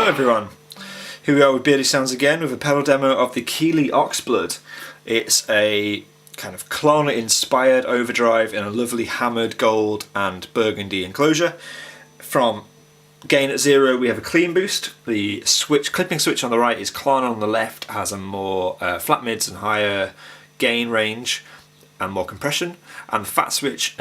everyone, here we are with Beardy Sounds again with a pedal demo of the Keeley Oxblood. It's a kind of Klon inspired overdrive in a lovely hammered gold and burgundy enclosure. From gain at 0 we have a clean boost. The clipping switch on the right is Klon, on the left has a more flat mids and higher gain range and more compression, and the fat switch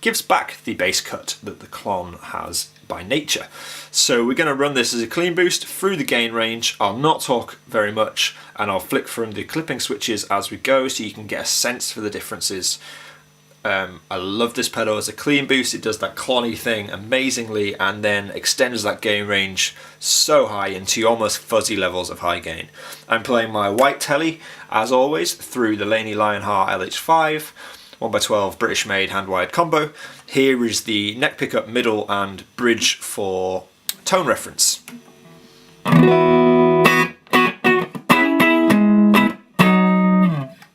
gives back the bass cut that the Klon has by nature. So we're going to run this as a clean boost through the gain range. I'll not talk very much and I'll flick from the clipping switches as we go so you can get a sense for the differences. I love this pedal as a clean boost. It does that Klon-y thing amazingly and then extends that gain range so high into almost fuzzy levels of high gain. I'm playing my white telly as always through the Laney Lionheart LH5 1x12 British made hand-wired combo. Here is the neck pickup, middle and bridge for tone reference.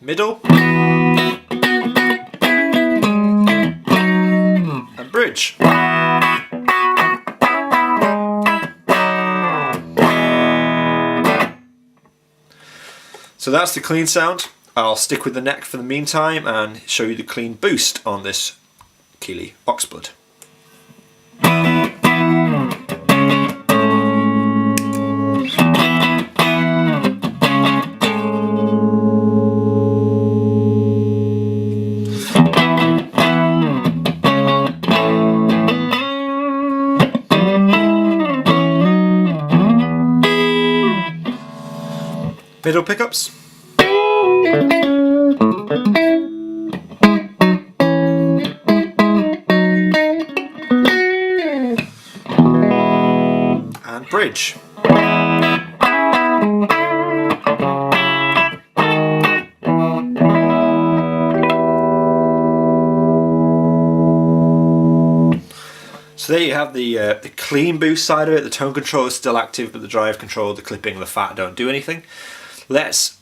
Middle and bridge. So that's the clean sound. I'll stick with the neck for the meantime and show you the clean boost on this Keeley Oxblood. Middle pickups. And bridge. So there you have the clean boost side of it. The tone control is still active, but the drive control, the clipping, the fat don't do anything. Let's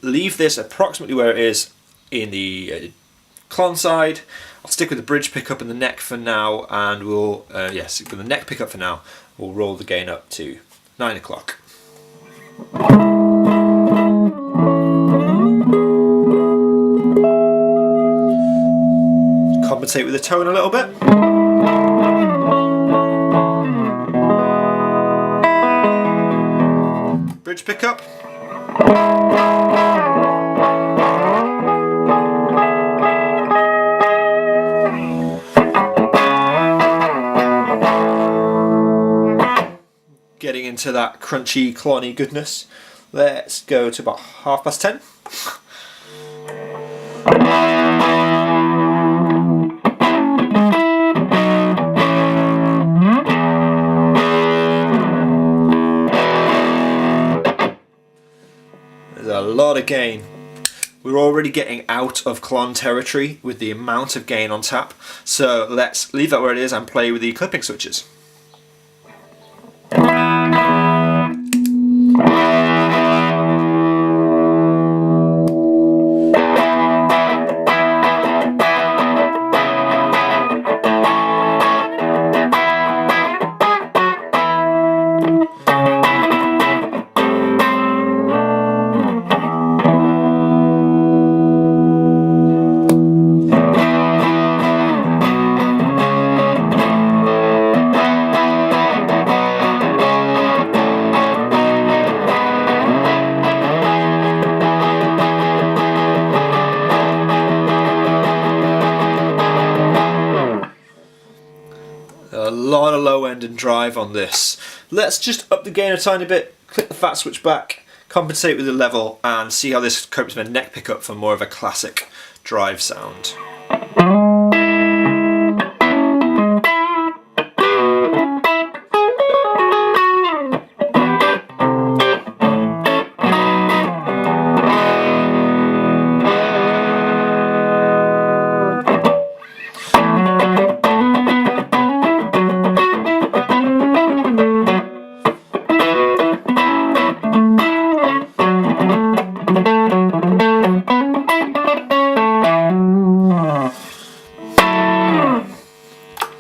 leave this approximately where it is in the Klon side. I'll stick with the bridge pickup and the neck for now, and we'll stick with the neck pickup for now. We'll roll the gain up to 9 o'clock. Compensate with the tone a little bit. Bridge pickup. Getting into that crunchy, Klon-y goodness. Let's go to about 10:30. There's a lot of gain. We're already getting out of Klon territory with the amount of gain on tap, so let's leave that where it is and play with the clipping switches. A lot of low end and drive on this. Let's just up the gain a tiny bit, click the fat switch back, compensate with the level, and see how this copes with a neck pickup for more of a classic drive sound.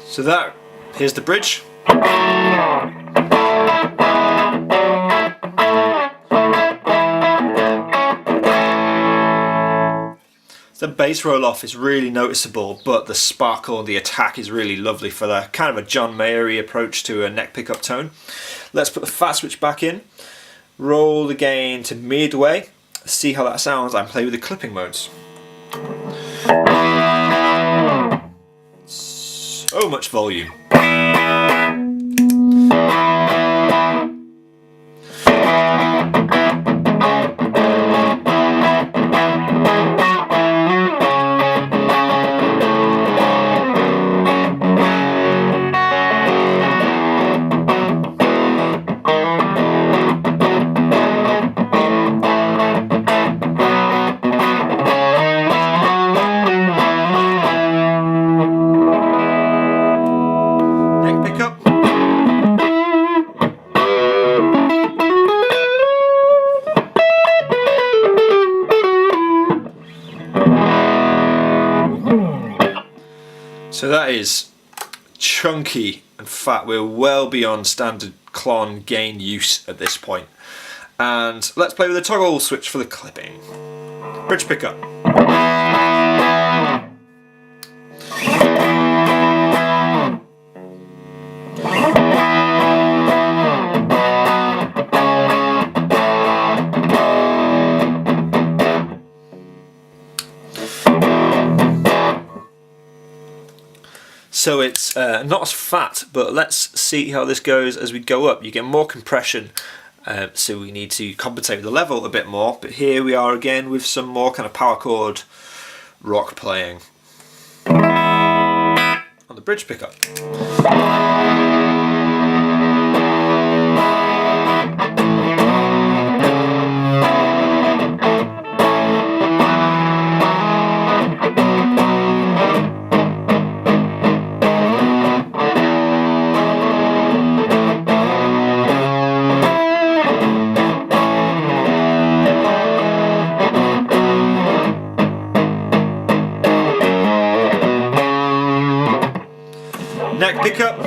So here's the bridge. The bass roll off is really noticeable, but the sparkle and the attack is really lovely for the kind of a John Mayer-y approach to a neck pickup tone. Let's put the fat switch back in, roll the gain to midway, see how that sounds, and play with the clipping modes. So much volume. So that is chunky and fat. We're well beyond standard Klon gain use at this point. And let's play with the toggle switch for the clipping. Bridge pickup. So it's not as fat, but let's see how this goes as we go up. You get more compression, so we need to compensate with the level a bit more. But here we are again with some more kind of power chord rock playing on the bridge pickup. Neck pickup.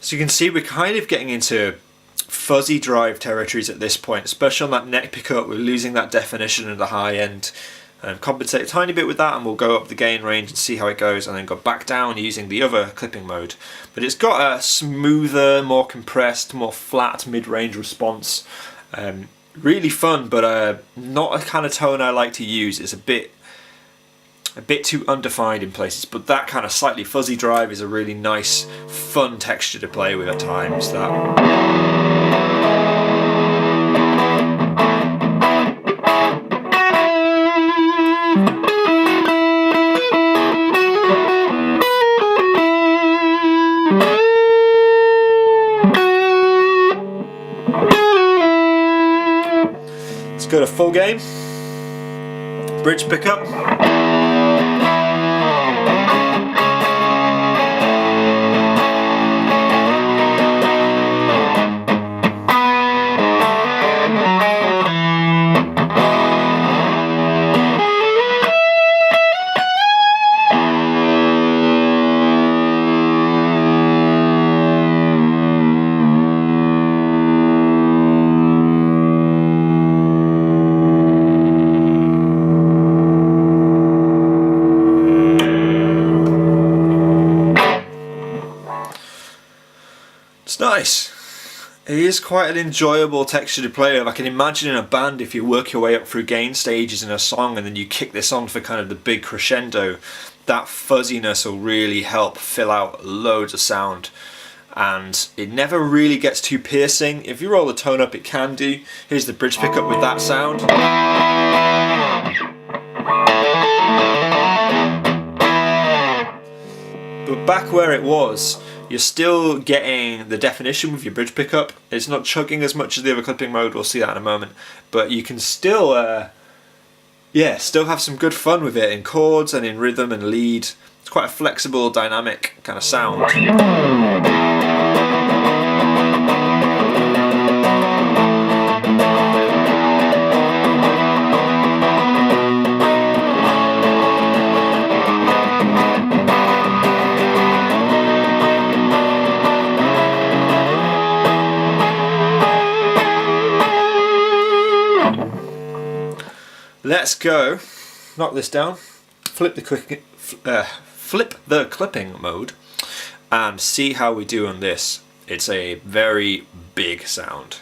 So you can see we're kind of getting into fuzzy drive territories at this point, especially on that neck pickup. We're losing that definition at the high end. Compensate a tiny bit with that, and we'll go up the gain range and see how it goes, and then go back down using the other clipping mode. But it's got a smoother, more compressed, more flat mid-range response. Really fun, but not a kind of tone I like to use. It's a bit too undefined in places, but that kind of slightly fuzzy drive is a really nice, fun texture to play with at times. Let's go to full game. Bridge pickup. It's nice. It is quite an enjoyable texture to play with. I can imagine in a band, if you work your way up through gain stages in a song and then you kick this on for kind of the big crescendo, that fuzziness will really help fill out loads of sound. And it never really gets too piercing. If you roll the tone up, it can do. Here's the bridge pickup with that sound. But back where it was, you're still getting the definition with your bridge pickup. It's not chugging as much as the other clipping mode, we'll see that in a moment. But you can still, still have some good fun with it in chords and in rhythm and lead. It's quite a flexible, dynamic kind of sound. Let's go, knock this down, flip the clipping mode, and see how we do on this. It's a very big sound.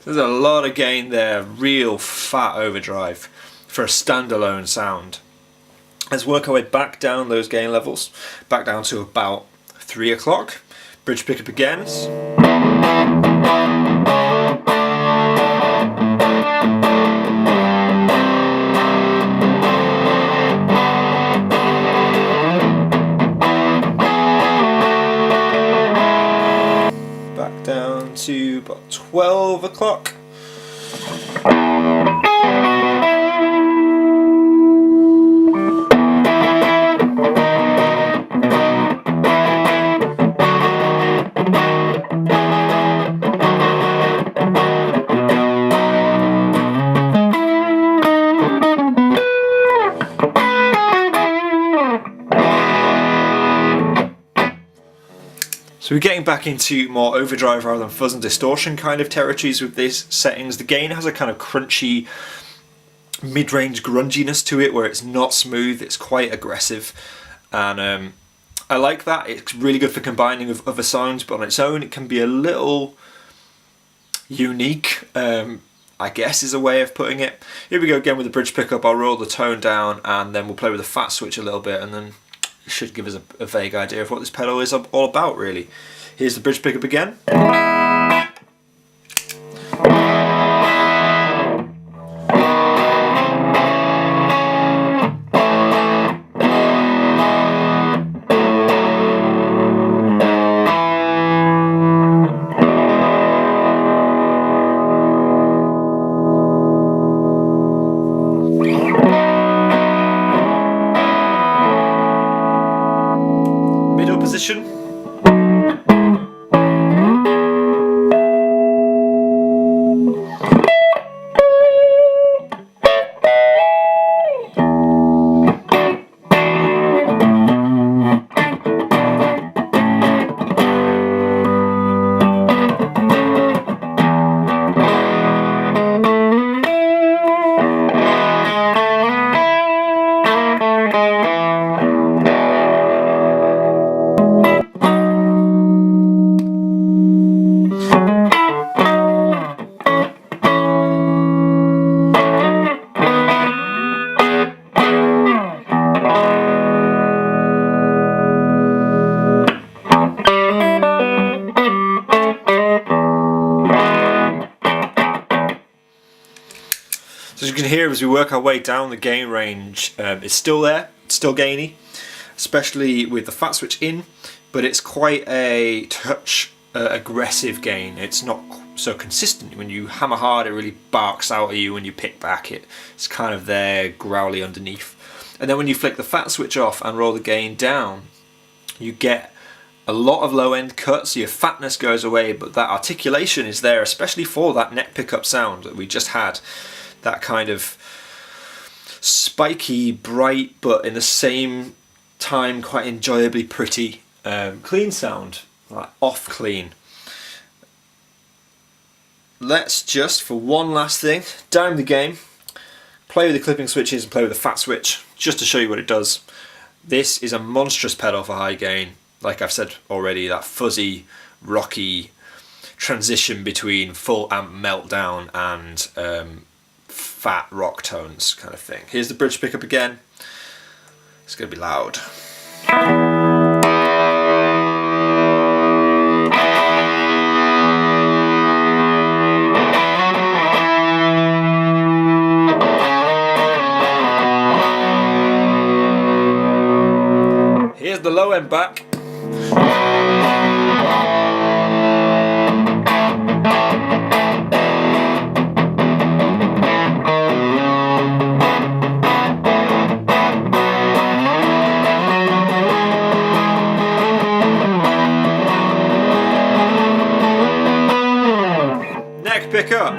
There's a lot of gain there, real fat overdrive for a standalone sound. Let's work our way back down those gain levels, back down to about 3 o'clock. Bridge pickup again. Back down to about 12 o'clock. So we're getting back into more overdrive rather than fuzz and distortion kind of territories with these settings. The gain has a kind of crunchy, mid-range grunginess to it where it's not smooth, it's quite aggressive. And I like that. It's really good for combining with other sounds, but on its own it can be a little unique, I guess is a way of putting it. Here we go again with the bridge pickup. I'll roll the tone down and then we'll play with the fat switch a little bit, and then it should give us a vague idea of what this pedal is all about, really. Here's the bridge pickup again. Middle position. So as you can hear, as we work our way down the gain range, it's still there, it's still gainy, especially with the fat switch in, but it's quite a touch aggressive gain. It's not so consistent. When you hammer hard, it really barks out at you. When you pick back, it's kind of there, growly underneath. And then when you flick the fat switch off and roll the gain down, you get a lot of low end cuts, so your fatness goes away, but that articulation is there, especially for that neck pickup sound that we just had. That kind of spiky, bright, but in the same time quite enjoyably pretty clean sound, like off clean. Let's just, for one last thing, down the game, play with the clipping switches and play with the fat switch, just to show you what it does. This is a monstrous pedal for high gain. Like I've said already, that fuzzy, rocky transition between full amp meltdown and fat rock tones kind of thing. Here's the bridge pickup again. It's going to be loud. Here's the low end back. Neck pickup.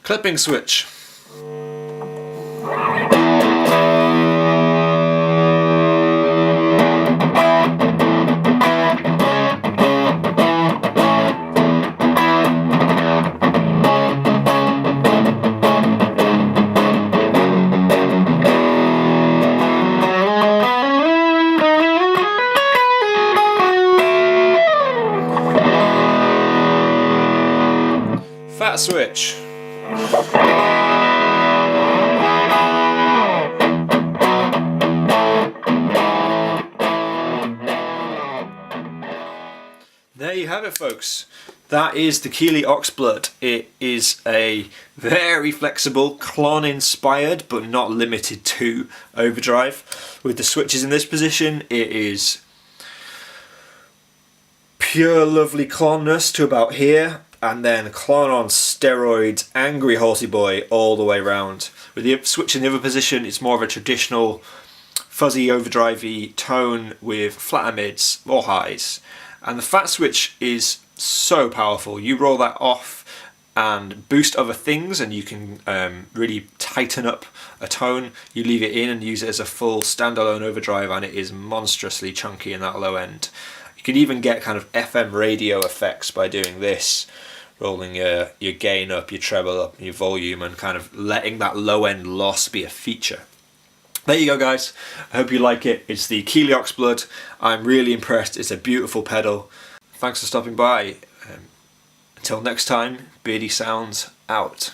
Clipping switch. Fat switch. There you have it, folks. That is the Keeley Oxblood. It is a very flexible, Klon-inspired, but not limited to, overdrive. With the switches in this position, it is pure lovely Klonness to about here, and then Klon on steroids, angry horsey boy all the way round. With the switch in the other position, it's more of a traditional fuzzy overdrivey tone with flatter mids or highs. And the fat switch is so powerful. You roll that off and boost other things, and you can really tighten up a tone. You leave it in and use it as a full standalone overdrive, and it is monstrously chunky in that low end. You can even get kind of FM radio effects by doing this, rolling your gain up, your treble up, your volume, and kind of letting that low end loss be a feature. There you go, guys. I hope you like it. It's the Keeley Oxblood. I'm really impressed. It's a beautiful pedal. Thanks for stopping by. Until next time, Beardy Sounds out.